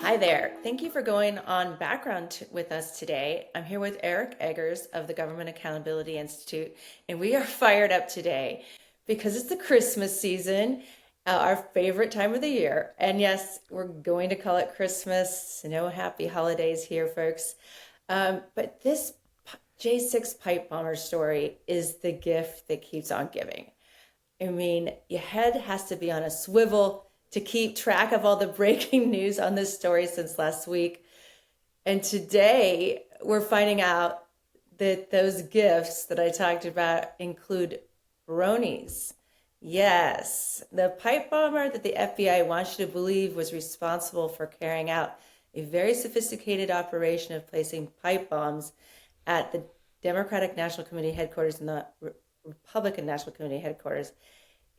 Hi there. Thank you for going on background with us today. I'm here with Eric Eggers of the Government Accountability Institute, and we are fired up today because it's the Christmas season, our favorite time of the year. And yes, we're going to call it Christmas. No happy holidays here, folks. But this J6 pipe bomber story is the gift that keeps on giving. I mean, your head has to be on a swivel to keep track of all the breaking news on this story since last week. And today we're finding out that those gifts that I talked about include bronies. Yes, the pipe bomber that the FBI wants you to believe was responsible for carrying out a very sophisticated operation of placing pipe bombs at the Democratic National Committee headquarters and the Republican National Committee headquarters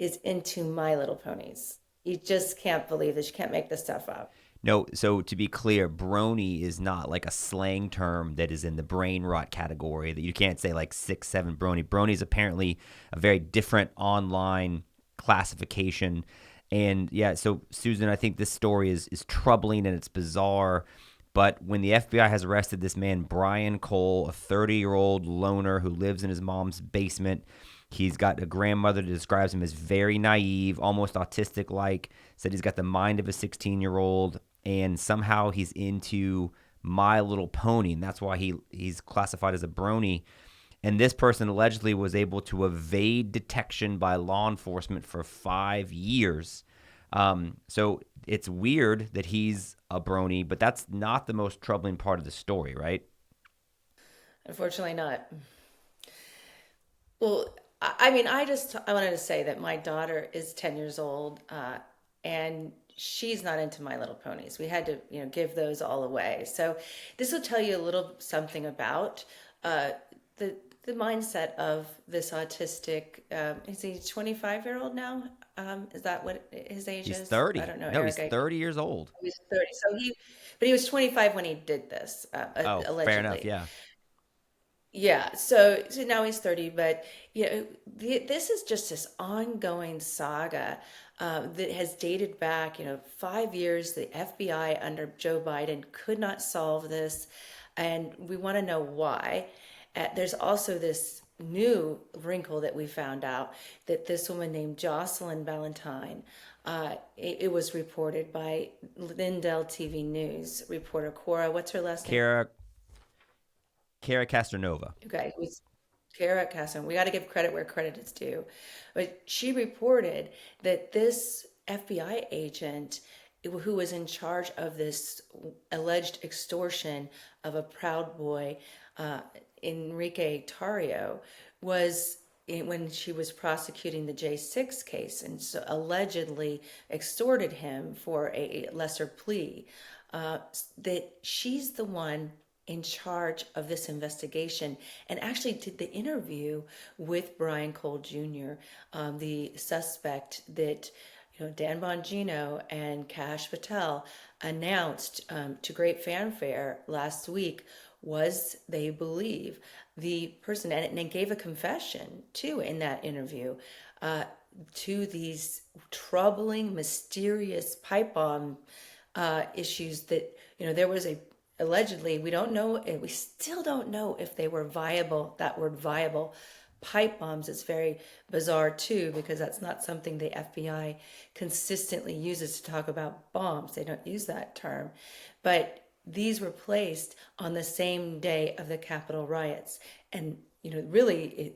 is into My Little Ponies. You just can't believe this. You can't make this stuff up. No, so to be clear, brony is not like a slang term that is in the brain rot category that you can't say like 6, 7 brony. Brony is apparently a very different online classification. And yeah, so Susan, I think this story is troubling and it's bizarre. But when the FBI has arrested this man, Brian Cole, a 30-year-old loner who lives in his mom's basement, he's got a grandmother that describes him as very naive, almost autistic like, said he's got the mind of a 16-year-old, and somehow he's into My Little Pony, and that's why he's classified as a brony. And this person allegedly was able to evade detection by law enforcement for 5 years. So it's weird that he's a brony, but that's not the most troubling part of the story, right? Unfortunately, not. Well, I mean, I wanted to say that my daughter is 10 years old, and she's not into My Little Ponies. We had to, give those all away. So this will tell you a little something about uh, the mindset of this autistic. Is he 25-year-old now? Is that what his age He's is? I 30. don't know, No, he's Eric. 30 years old. He was 30. But he was 25 when he did this, Oh, fair enough. allegedly. Yeah. Yeah, so now he's 30, but this is just this ongoing saga that has dated back, 5 years. The FBI under Joe Biden could not solve this, and we want to know why. There's also this new wrinkle that we found out that this woman named Jocelyn Ballantine, it was reported by Lindell TV News reporter Cora. What's her last name? Kara Kara Castronova. Okay, who's Kara Casson. We got to give credit where credit is due. But she reported that this FBI agent who was in charge of this alleged extortion of a Proud Boy, uh, Enrique Tarrio, was when she was prosecuting the J6 case and so allegedly extorted him for a lesser plea, that she's the one in charge of this investigation and actually did the interview with Brian Cole Jr., the suspect that Dan Bongino and Cash Patel announced to great fanfare last week was, they believe, the person, and they gave a confession too in that interview uh, to these troubling, mysterious pipe bomb issues that, there was a allegedly, we don't know, and we still don't know if they were viable. That word viable, pipe bombs, is very bizarre too, because that's not something the FBI consistently uses to talk about bombs. They don't use that term. But these were placed on the same day of the Capitol riots. And, really,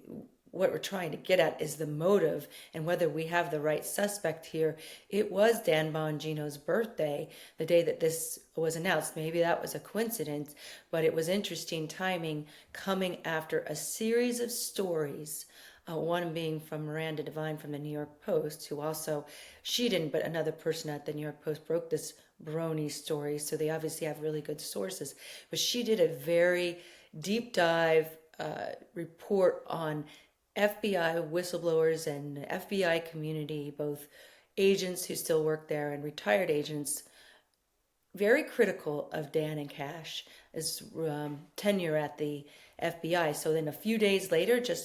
what we're trying to get at is the motive and whether we have the right suspect here. It was Dan Bongino's birthday, the day that this was announced. Maybe that was a coincidence, but it was interesting timing coming after a series of stories. One being from Miranda Devine from the New York Post, who also, she didn't, but another person at the New York Post broke this Brony story. So they obviously have really good sources. But she did a very deep dive report on FBI whistleblowers and FBI community, both agents who still work there and retired agents, very critical of Dan and Cash as tenure at the FBI. So then just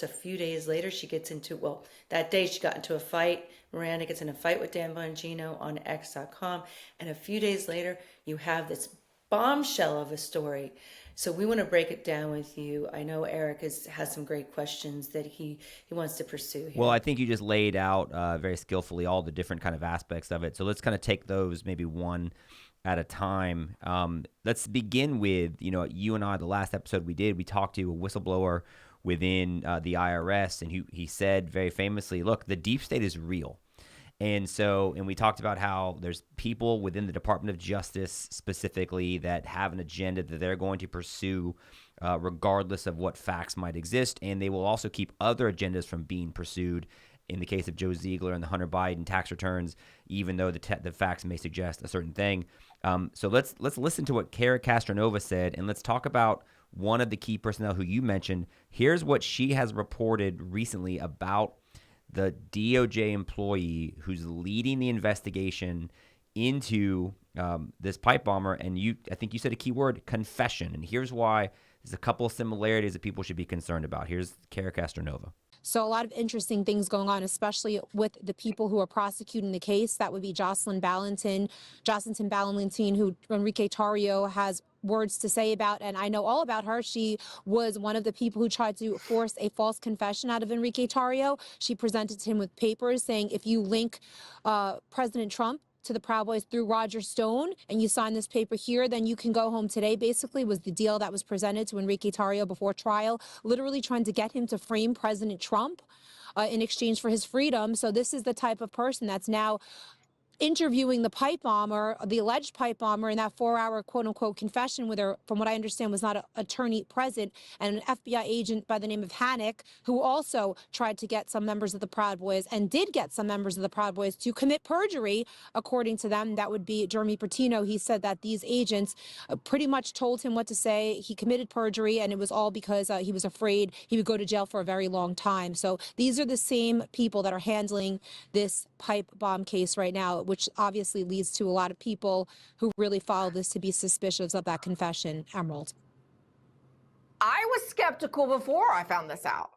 a few days later, she gets into, well, that day she got into a fight. Miranda gets in a fight with Dan Bongino on X.com. And a few days later, you have this bombshell of a story. So we want to break it down with you. I know Eric has some great questions that he wants to pursue here. Well, I think you just laid out very skillfully all the different kind of aspects of it. So let's kind of take those maybe one at a time. Let's begin with, you and I, the last episode we talked to a whistleblower within the IRS, and he said very famously, look, the deep state is real. And we talked about how there's people within the Department of Justice specifically that have an agenda that they're going to pursue regardless of what facts might exist. And they will also keep other agendas from being pursued in the case of Joe Ziegler and the Hunter Biden tax returns, even though the facts may suggest a certain thing. So let's listen to what Kara Castronova said, and let's talk about one of the key personnel who you mentioned. Here's what she has reported recently about the DOJ employee who's leading the investigation into this pipe bomber. And I think you said a key word, confession. And here's why. There's a couple of similarities that people should be concerned about. Here's Kara Castronova. So a lot of interesting things going on, especially with the people who are prosecuting the case. That would be Jocelyn Ballantine, who Enrique Tarrio has words to say about, and I know all about her. She was one of the people who tried to force a false confession out of Enrique Tarrio. She presented him with papers saying, if you link President Trump to the Proud Boys through Roger Stone and you sign this paper here, then you can go home today, basically was the deal that was presented to Enrique Tarrio before trial, literally trying to get him to frame President Trump in exchange for his freedom. So this is the type of person that's now interviewing the pipe bomber, the alleged pipe bomber, in that 4-hour quote-unquote confession with her, from what I understand, was not an attorney present, and an FBI agent by the name of Hannick, who also tried to get some members of the Proud Boys, and did get some members of the Proud Boys to commit perjury, according to them. That would be Jeremy Pertino. He said that these agents pretty much told him what to say. He committed perjury, and it was all because he was afraid he would go to jail for a very long time. So these are the same people that are handling this pipe bomb case right now, which obviously leads to a lot of people who really follow this to be suspicious of that confession. Emerald. I was skeptical before I found this out.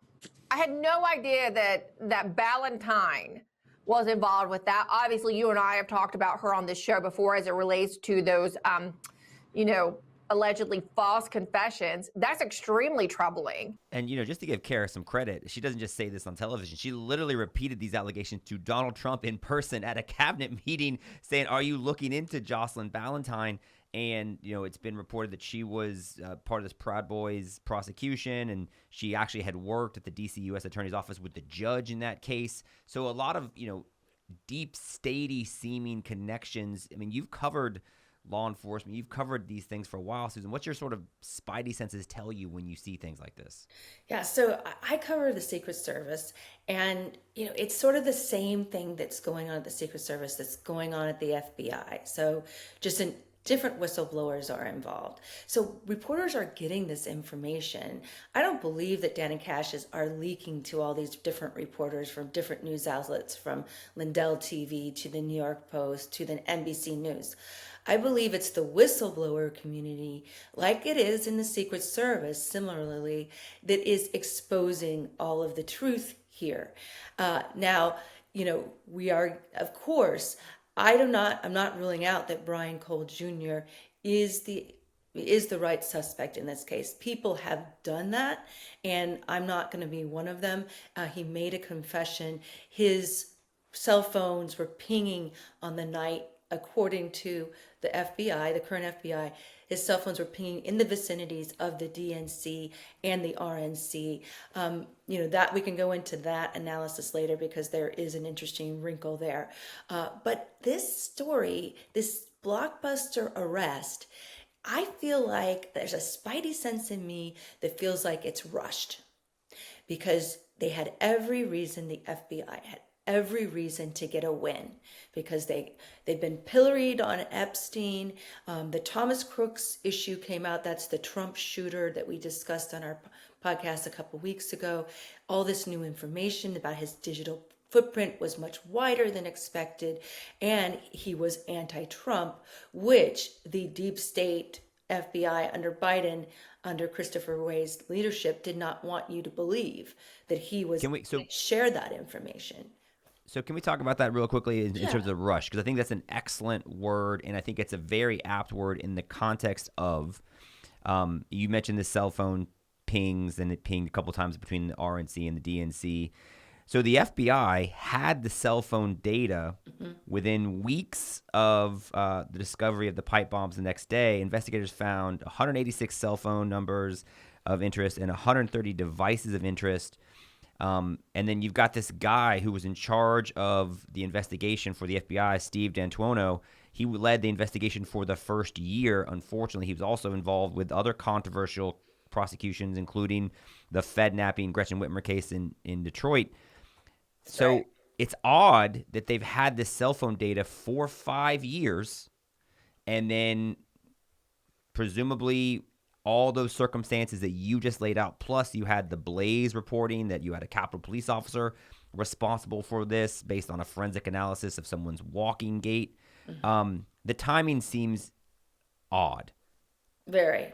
I had no idea that Ballantine was involved with that. Obviously, you and I have talked about her on this show before as it relates to those, allegedly false confessions. That's extremely troubling. And, just to give Kara some credit, she doesn't just say this on television. She literally repeated these allegations to Donald Trump in person at a cabinet meeting saying, are you looking into Jocelyn Ballantine? And, it's been reported that she was part of this Proud Boys prosecution, and she actually had worked at the D.C. U.S. Attorney's Office with the judge in that case. So a lot of, deep statey seeming connections. I mean, you've covered law enforcement. You've covered these things for a while, Susan. What's your sort of spidey senses tell you when you see things like this? Yeah, so I cover the Secret Service, and it's sort of the same thing that's going on at the Secret Service that's going on at the FBI. So just in different whistleblowers are involved. So reporters are getting this information. I don't believe that Dan and Cashes are leaking to all these different reporters from different news outlets, from Lindell TV to the New York Post to the NBC News. I believe it's the whistleblower community, like it is in the Secret Service, similarly, that is exposing all of the truth here. Now, we are, of course, I'm not ruling out that Brian Cole Jr. is the right suspect in this case. People have done that, and I'm not going to be one of them. He made a confession. His cell phones were pinging on the night, according to the FBI, the current FBI. His cell phones were pinging in the vicinities of the DNC and the RNC. That we can go into that analysis later because there is an interesting wrinkle there. But this story, this blockbuster arrest, I feel like there's a spidey sense in me that feels like it's rushed, because they had every reason, the FBI had every reason to get a win, because they've been pilloried on Epstein. The Thomas Crooks issue came out. That's the Trump shooter that we discussed on our podcast a couple weeks ago. All this new information about his digital footprint was much wider than expected, and he was anti-Trump, which the deep state FBI under Biden, under Christopher Wray's leadership, did not want you to believe that he was share that information. So can we talk about that real quickly in terms of rush? Because I think that's an excellent word, and I think it's a very apt word in the context of, you mentioned the cell phone pings, and it pinged a couple times between the RNC and the DNC. So the FBI had the cell phone data within weeks of the discovery of the pipe bombs the next day. Investigators found 186 cell phone numbers of interest and 130 devices of interest. And then you've got this guy who was in charge of the investigation for the FBI, Steve D'Antuono. He led the investigation for the first year. Unfortunately, he was also involved with other controversial prosecutions, including the Fednapping Gretchen Whitmer case in Detroit. So it's odd that they've had this cell phone data for 5 years, and then presumably all those circumstances that you just laid out, plus you had the Blaze reporting that you had a Capitol Police officer responsible for this based on a forensic analysis of someone's walking gait. The timing seems odd. Very,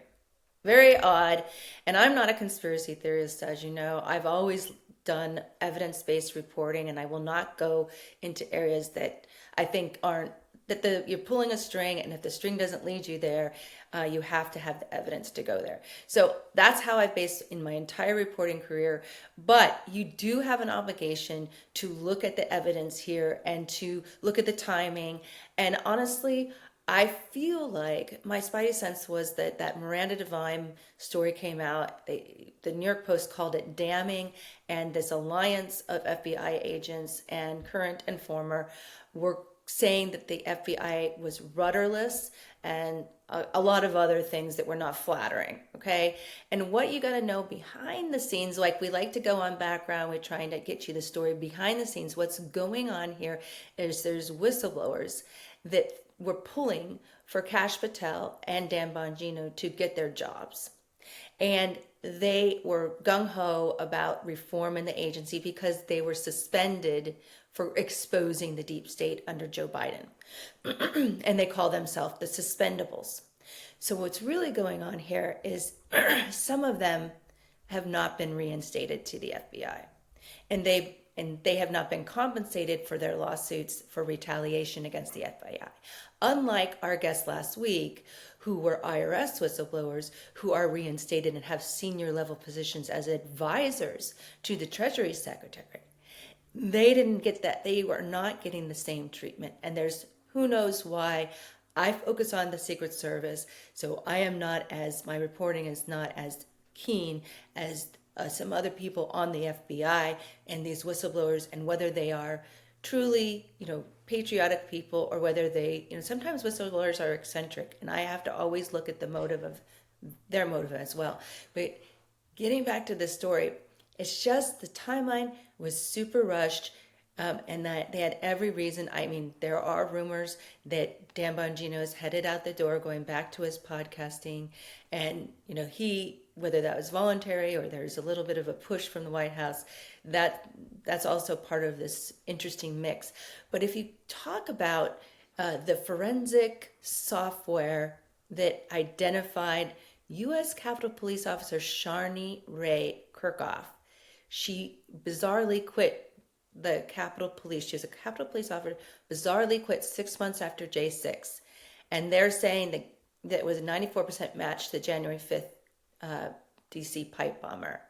very odd. And I'm not a conspiracy theorist, as you know. I've always done evidence-based reporting, and I will not go into areas that I think aren't, that you're pulling a string, and if the string doesn't lead you there, you have to have the evidence to go there. So that's how I've based in my entire reporting career. But you do have an obligation to look at the evidence here and to look at the timing. And honestly, I feel like my spidey sense was that Miranda Devine story came out. The New York Post called it damning, and this alliance of FBI agents and current and former were saying that the FBI was rudderless and a lot of other things that were not flattering, okay? And what you got to know behind the scenes, like we like to go on background, we're trying to get you the story behind the scenes. What's going on here is there's whistleblowers that were pulling for Kash Patel and Dan Bongino to get their jobs. And they were gung-ho about reform in the agency because they were suspended for exposing the deep state under Joe Biden. And they call themselves the suspendables. So what's really going on here is some of them have not been reinstated to the FBI. And they have not been compensated for their lawsuits for retaliation against the FBI. Unlike our guest last week, who were IRS whistleblowers who are reinstated and have senior level positions as advisors to the Treasury Secretary. They didn't get that. They were not getting the same treatment. And there's who knows why. I focus on the Secret Service, so I am not as, my reporting is not as keen as some other people on the FBI and these whistleblowers, and whether they are truly, patriotic people, or whether they, sometimes whistleblowers are eccentric, and I have to always look at the motive of their motive as well. But getting back to the story, it's just the timeline was super rushed, and that they had every reason. I mean, there are rumors that Dan Bongino is headed out the door, going back to his podcasting, and he, whether that was voluntary or there's a little bit of a push from the White House, that's also part of this interesting mix. But if you talk about the forensic software that identified U.S. Capitol Police Officer Sharni Ray Kirchhoff, she bizarrely quit the Capitol Police. She was a Capitol Police officer, bizarrely quit 6 months after J6. And they're saying that it was a 94% match to the January 5th D.C. pipe bomber.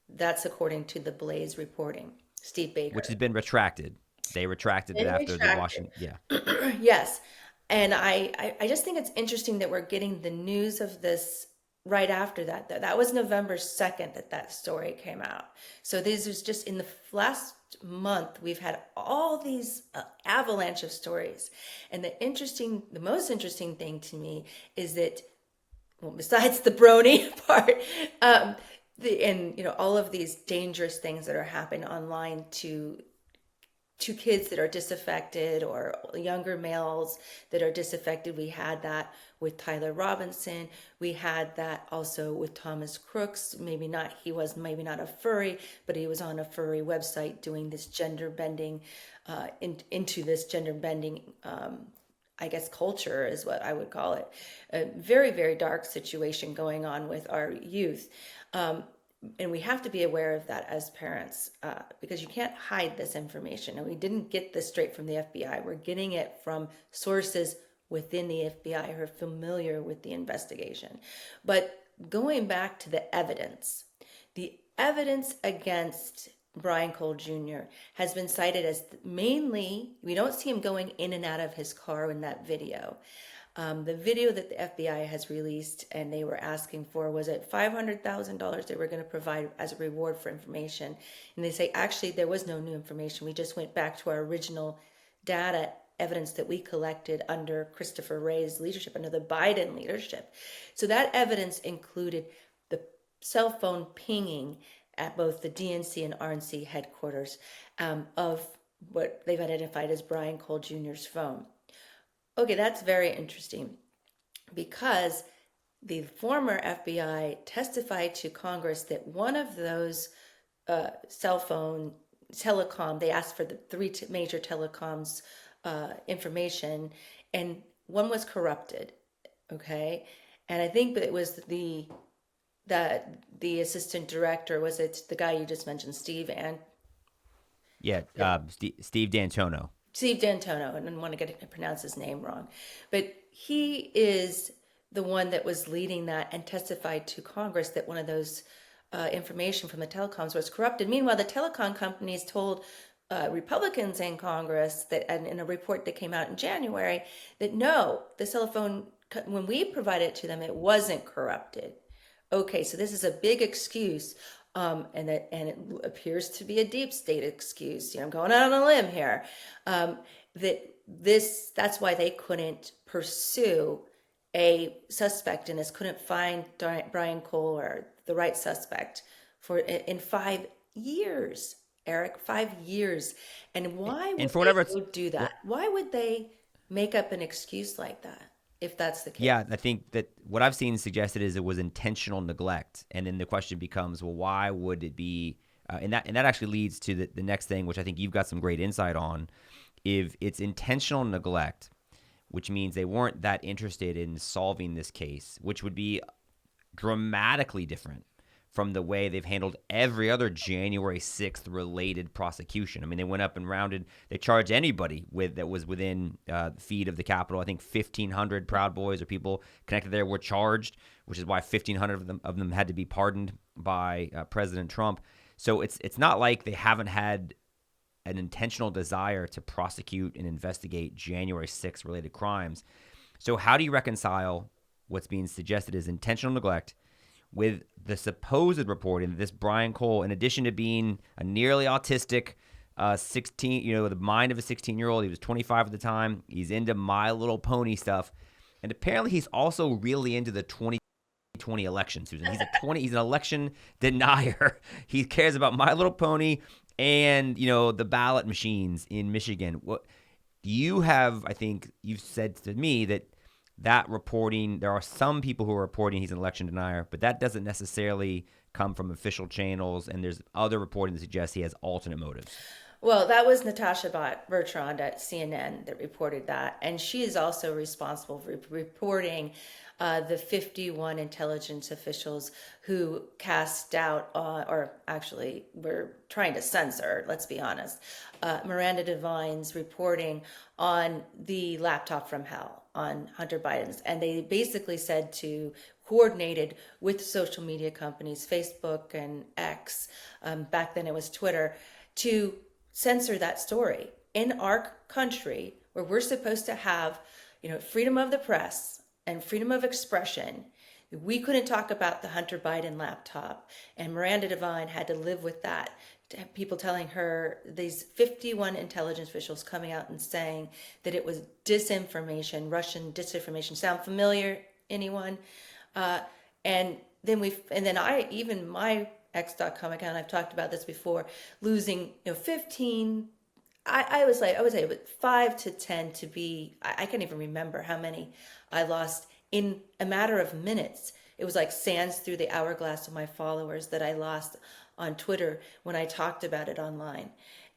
That's according to the Blaze reporting. Steve Baker. Which has been retracted. They retracted it after the Washington. Yeah. Yes. And I just think it's interesting that we're getting the news of this right after that. That was November 2nd that story came out. So this is just in the last month, we've had all these avalanche of stories. And the most interesting thing to me is that, well, besides the Brony part, all of these dangerous things that are happening online to kids that are disaffected, or younger males that are disaffected. We had that with Tyler Robinson. We had that also with Thomas Crooks. He was maybe not a furry, but he was on a furry website doing this gender bending, into this gender bending I guess, culture is what I would call it. A very, very dark situation going on with our youth. And we have to be aware of that as parents, because you can't hide this information. And we didn't get this straight from the FBI. We're getting it from sources within the FBI who are familiar with the investigation. But going back to the evidence against Brian Cole Jr. has been cited as mainly, we don't see him going in and out of his car in that video. The video that the FBI has released and they were asking for was at $500,000 they were going to provide as a reward for information. And they say, actually, there was no new information. We just went back to our original data evidence that we collected under Christopher Wray's leadership, under the Biden leadership. So that evidence included the cell phone pinging at both the DNC and RNC headquarters of what they've identified as Brian Cole Jr.'s phone. Okay, that's very interesting because the former FBI testified to Congress that one of those cell phone telecom, they asked for the three major telecoms information, and one was corrupted, okay? And I think that it was the assistant director, was it the guy you just mentioned, Steve D'Antono. Steve D'Antono, I didn't want to pronounce his name wrong. But he is the one that was leading that and testified to Congress that one of those information from the telecoms was corrupted. Meanwhile, the telecom companies told Republicans in Congress that, and in a report that came out in January, that no, the cell phone, when we provided it to them, it wasn't corrupted. Okay, so this is a big excuse. And it appears to be a deep state excuse. I'm going out on a limb here. That's why they couldn't pursue a suspect in this, couldn't find Brian Cole or the right suspect in 5 years, Eric, 5 years. And why would they do that? Why would they make up an excuse like that? If that's the case. Yeah, I think that what I've seen suggested is it was intentional neglect. And then the question becomes, well, why would it be? And that actually leads to the next thing, which I think you've got some great insight on. If it's intentional neglect, which means they weren't that interested in solving this case, which would be dramatically different from the way they've handled every other January 6th related prosecution. I mean, they went up and they charged anybody that was within the feed of the Capitol. I think 1,500 Proud Boys or people connected there were charged, which is why 1,500 of them had to be pardoned by President Trump. So it's not like they haven't had an intentional desire to prosecute and investigate January 6th related crimes. So how do you reconcile what's being suggested as intentional neglect with the supposed reporting that this Brian Cole, in addition to being a nearly autistic 16, the mind of a 16-year-old, he was 25 at the time, he's into My Little Pony stuff, and apparently he's also really into the 2020 election, Susan. He's an election denier. He cares about My Little Pony and, the ballot machines in Michigan. What you have, I think you've said to me that reporting, there are some people who are reporting he's an election denier, but that doesn't necessarily come from official channels, and there's other reporting that suggests he has alternate motives. Well, that was Natasha Bertrand at CNN that reported that, and she is also responsible for reporting the 51 intelligence officials who cast doubt or actually were trying to censor, let's be honest, Miranda Devine's reporting on the laptop from hell on Hunter Biden's. And they basically said coordinated with social media companies, Facebook and X, back then it was Twitter, to censor that story. In our country, where we're supposed to have, freedom of the press and freedom of expression, we couldn't talk about the Hunter Biden laptop. And Miranda Devine had to live with that. People telling her, these 51 intelligence officials coming out and saying that it was disinformation, Russian disinformation. Sound familiar, anyone? And then my X.com account, I've talked about this before, losing 15. I would say 5 to 10 to be. I can't even remember how many I lost in a matter of minutes. It was like sands through the hourglass of my followers that I lost on Twitter when I talked about it online.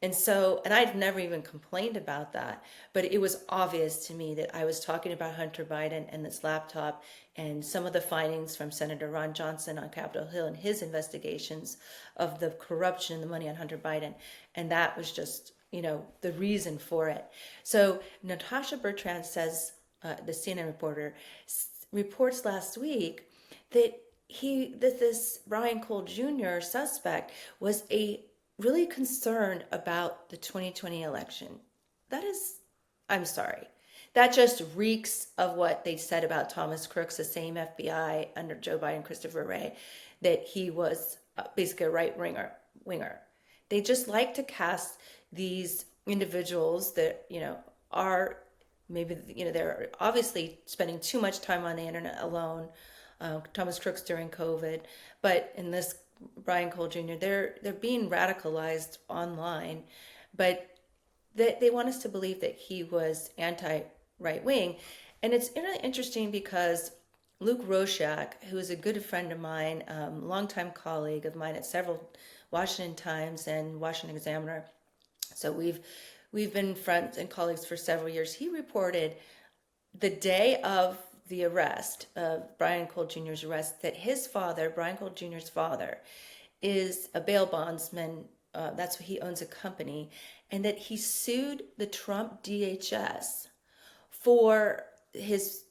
And so, and I'd never even complained about that, but it was obvious to me that I was talking about Hunter Biden and this laptop and some of the findings from Senator Ron Johnson on Capitol Hill and his investigations of the corruption and the money on Hunter Biden. And that was just, the reason for it. So Natasha Bertrand says, the CNN reporter, reports last week that this Brian Cole Jr. suspect was really concerned about the 2020 election. That is, I'm sorry. That just reeks of what they said about Thomas Crooks, the same FBI under Joe Biden, Christopher Wray, that he was basically a right winger. They just like to cast these individuals that, are maybe, they're obviously spending too much time on the internet alone. Thomas Crooks during COVID, but in this Brian Cole Jr., they're being radicalized online, but they want us to believe that he was anti-right wing. And it's really interesting because Luke Roshak, who is a good friend of mine, longtime colleague of mine at several Washington Times and Washington Examiner, so we've been friends and colleagues for several years. He reported the day of the arrest of Brian Cole Jr.'s arrest that his father, Brian Cole Jr.'s father, is a bail bondsman. That's what he owns a company, and that he sued the Trump DHS for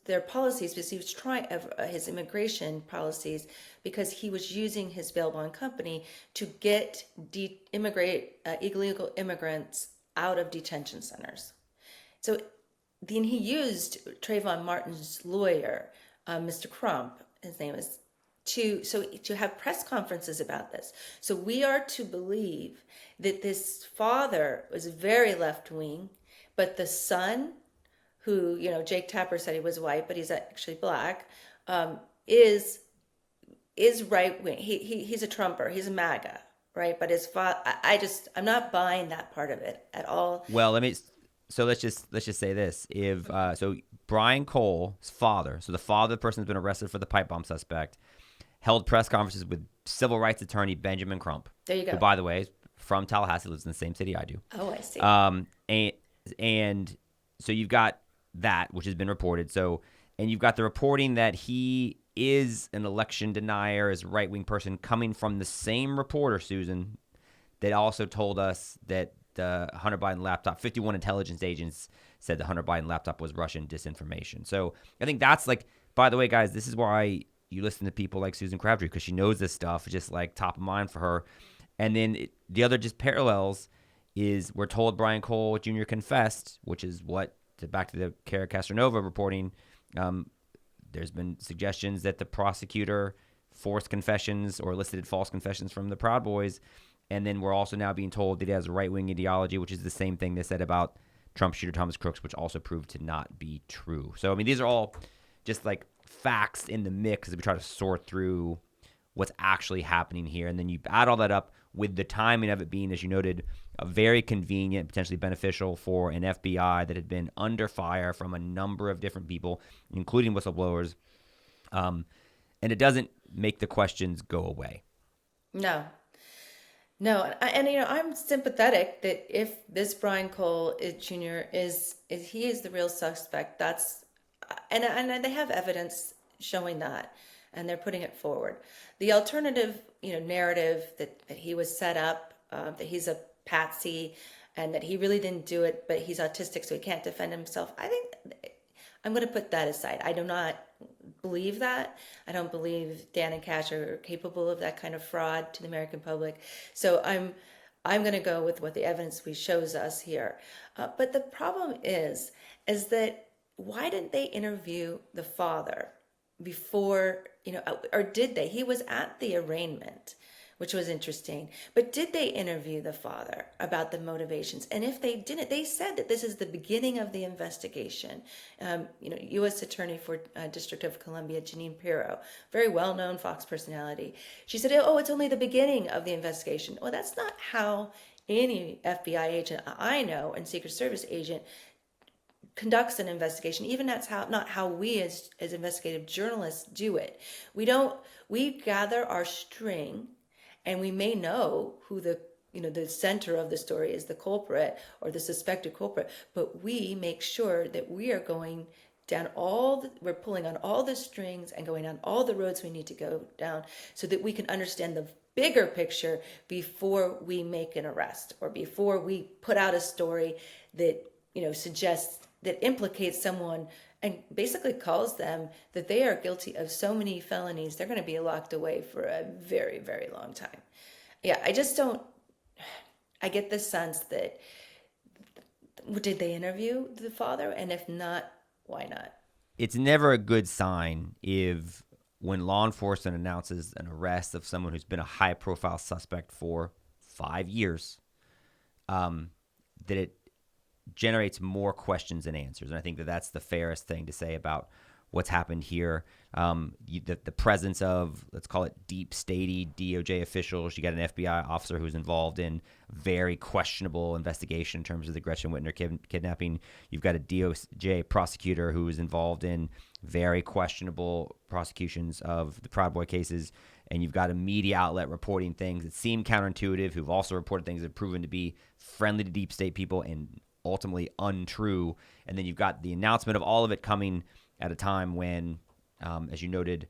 their policies because he was trying his immigration policies because he was using his bail bond company to get illegal immigrants out of detention centers. So then he used Trayvon Martin's lawyer, Mr. Crump, his name is, to have press conferences about this. So we are to believe that this father was very left-wing, but the son, who, Jake Tapper said he was white, but he's actually black, is right-wing. He's a Trumper. He's a MAGA, right? But his father, I'm not buying that part of it at all. Well, So let's just say this: if so, Brian Cole's father, so the father of the person who's been arrested for the pipe bomb suspect, held press conferences with civil rights attorney Benjamin Crump. There you go. Who, by the way, is from Tallahassee, lives in the same city I do. Oh, I see. And so you've got that, which has been reported. So, and you've got the reporting that he is an election denier, is a right-wing person, coming from the same reporter, Susan, that also told us that the Hunter Biden laptop, 51 intelligence agents said the Hunter Biden laptop was Russian disinformation. So I think that's by the way, guys, this is why you listen to people like Susan Crabtree, because she knows this stuff, just top of mind for her. And then the other just parallels is we're told Brian Cole Jr. confessed, which is back to the Cara Castronova reporting. There's been suggestions that the prosecutor forced confessions or elicited false confessions from the Proud Boys. And then we're also now being told that he has a right-wing ideology, which is the same thing they said about Trump shooter Thomas Crooks, which also proved to not be true. So, these are all just facts in the mix as we try to sort through what's actually happening here. And then you add all that up with the timing of it being, as you noted, a very convenient, potentially beneficial for an FBI that had been under fire from a number of different people, including whistleblowers. And it doesn't make the questions go away. No, and I'm sympathetic that if this Brian Cole Jr. is the real suspect, and they have evidence showing that, and they're putting it forward. The alternative, narrative that he was set up, that he's a patsy, and that he really didn't do it, but he's autistic, so he can't defend himself. I think I'm going to put that aside. I do not believe that. I don't believe Dan and Cash are capable of that kind of fraud to the American public. So I'm going to go with what the evidence shows us here. But the problem is that why didn't they interview the father before, or did they? He was at the arraignment, which was interesting. But did they interview the father about the motivations? And if they didn't, they said that this is the beginning of the investigation. U.S. Attorney for District of Columbia, Jeanine Pirro, very well-known Fox personality. She said, it's only the beginning of the investigation. Well, that's not how any FBI agent I know and Secret Service agent conducts an investigation. Even that's not how we as investigative journalists do it. We gather our string and we may know who the center of the story is, the culprit or the suspected culprit, but we make sure that we are going down we're pulling on all the strings and going down all the roads we need to go down so that we can understand the bigger picture before we make an arrest or before we put out a story that suggests, that implicates someone and basically calls them that they are guilty of so many felonies they're going to be locked away for a very, very long time. Yeah, I get the sense that, did they interview the father? And if not, why not? It's never a good sign if, when law enforcement announces an arrest of someone who's been a high-profile suspect for 5 years, that it generates more questions than answers. And I think that that's the fairest thing to say about what's happened here. The presence of, let's call it deep statey DOJ officials. You got an FBI officer who's involved in very questionable investigation in terms of the Gretchen Whitmer kidnapping. You've got a DOJ prosecutor who is involved in very questionable prosecutions of the Proud Boy cases. And you've got a media outlet reporting things that seem counterintuitive, who've also reported things that have proven to be friendly to deep state people and ultimately untrue. And then you've got the announcement of all of it coming at a time when, as you noted,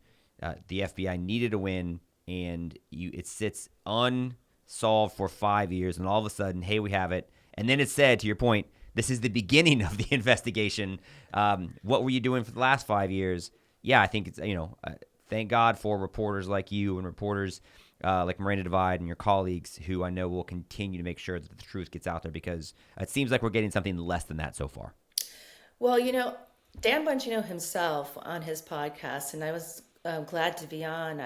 the FBI needed a win, and it sits unsolved for 5 years, and all of a sudden, hey, we have it. And then it's said, to your point, this is the beginning of the investigation. What were you doing for the last 5 years? Yeah, I think it's, thank God for reporters like you and reporters like Miranda Divide and your colleagues, who I know will continue to make sure that the truth gets out there, because it seems like we're getting something less than that so far. Well, Dan Bongino himself on his podcast, and I was glad to be on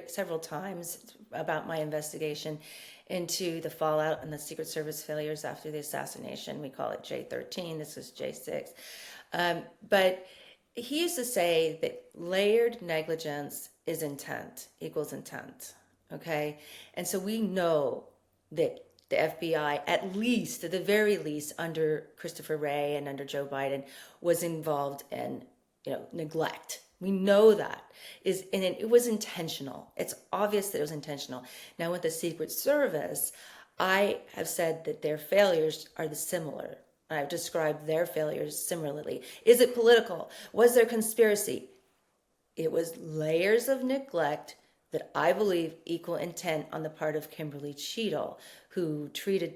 several times about my investigation into the fallout and the Secret Service failures after the assassination. We call it J13. This is J6. But he used to say that layered negligence is intent, equals intent. Okay? And so we know that the FBI, at the very least, under Christopher Wray and under Joe Biden, was involved in, neglect. We know that and it was intentional. It's obvious that it was intentional. Now, with the Secret Service, I have said that their failures are similar. I've described their failures similarly. Is it political? Was there conspiracy? It was layers of neglect that I believe equal intent on the part of Kimberly Cheadle, who treated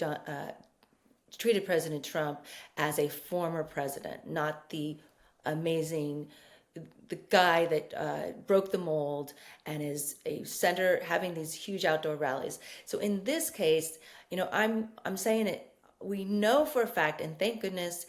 President Trump as a former president, not the guy that broke the mold and is a center, having these huge outdoor rallies. So in this case, I'm saying it. We know for a fact, and thank goodness,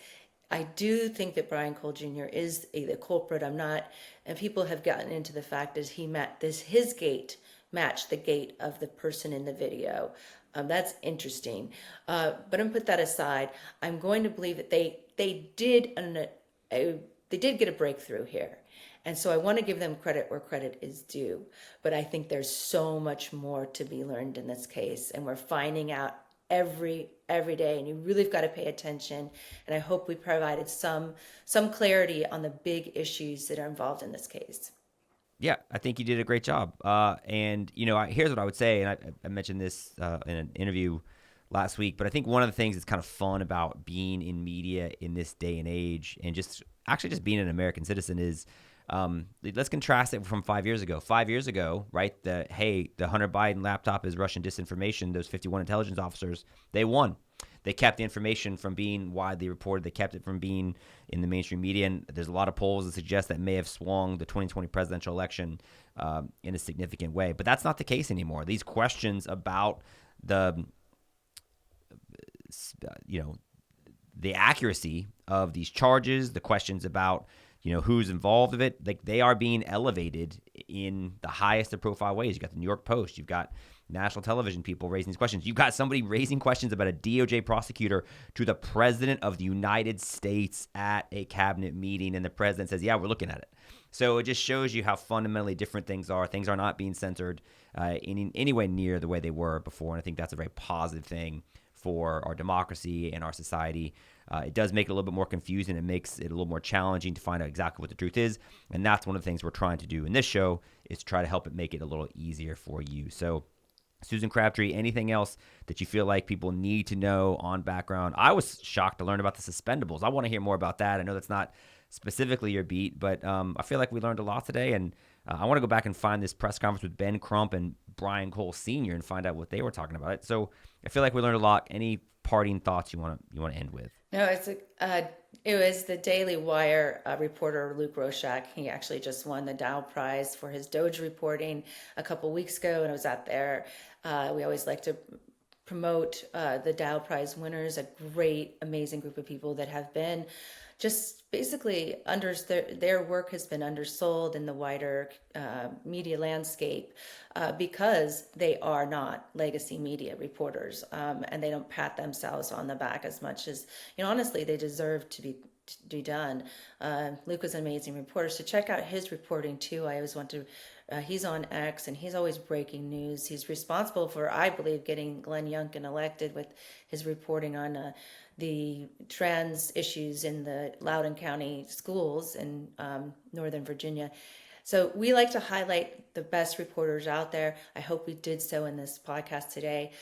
I do think that Brian Cole Jr. is the culprit. I'm not, and people have gotten into the fact that his gait matched the gait of the person in the video. That's interesting. But I'm going to put that aside. I'm going to believe that they did get a breakthrough here. And so I want to give them credit where credit is due. But I think there's so much more to be learned in this case, and we're finding out every day, and you really have got to pay attention. And I hope we provided some clarity on the big issues that are involved in this case. Yeah, I think you did a great job. And here's what I would say, and I mentioned this in an interview last week, but I think one of the things that's kind of fun about being in media in this day and age, and just being an American citizen, is let's contrast it from 5 years ago. 5 years ago, right, the Hunter Biden laptop is Russian disinformation. Those 51 intelligence officers, they won. They kept the information from being widely reported. They kept it from being in the mainstream media. And there's a lot of polls that suggest that may have swung the 2020 presidential election in a significant way. But that's not the case anymore. These questions about the accuracy of these charges, the questions about who's involved with it, they are being elevated in the highest of profile ways. You got the New York Post, you've got national television people raising these questions. You've got somebody raising questions about a DOJ prosecutor to the president of the United States at a cabinet meeting, and the president says, yeah, we're looking at it. So it just shows you how fundamentally different things are. Things are not being censored in any way near the way they were before, and I think that's a very positive thing for our democracy and our society. It does make it a little bit more confusing. It makes it a little more challenging to find out exactly what the truth is. And that's one of the things we're trying to do in this show, is try to help it make it a little easier for you. So Susan Crabtree, anything else that you feel like people need to know on background? I was shocked to learn about the suspendables. I want to hear more about that. I know that's not specifically your beat, but I feel like we learned a lot today, and I want to go back and find this press conference with Ben Crump and Brian Cole Sr. and find out what they were talking about it. So I feel like we learned a lot. Any parting thoughts you want to end with? No, it was the Daily Wire reporter Luke Roshak. He actually just won the Dow Prize for his Doge reporting a couple weeks ago, and I was out there. We always like to promote the Dow Prize winners, a great, amazing group of people that have been just basically their work has been undersold in the wider media landscape because they are not legacy media reporters, and they don't pat themselves on the back as much as, honestly, they deserve to be done. Luke was an amazing reporter, so check out his reporting too. I always want to. He's on X, and he's always breaking news. He's responsible for, I believe, getting Glenn Youngkin elected with his reporting on the trans issues in the Loudoun County schools in Northern Virginia. So we like to highlight the best reporters out there. I hope we did so in this podcast today.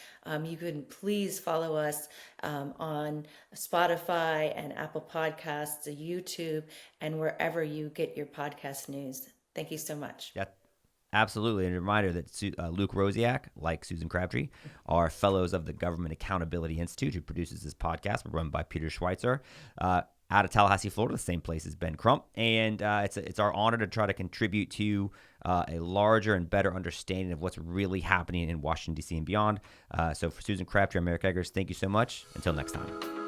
You can please follow us on Spotify and Apple Podcasts, YouTube, and wherever you get your podcast news. Thank you so much. Yeah. Absolutely. And a reminder that Luke Rosiak, like Susan Crabtree, are fellows of the Government Accountability Institute, who produces this podcast, run by Peter Schweitzer, out of Tallahassee, Florida, the same place as Ben Crump. And it's our honor to try to contribute to a larger and better understanding of what's really happening in Washington, D.C. and beyond. So for Susan Crabtree, I'm Eric Eggers. Thank you so much. Until next time.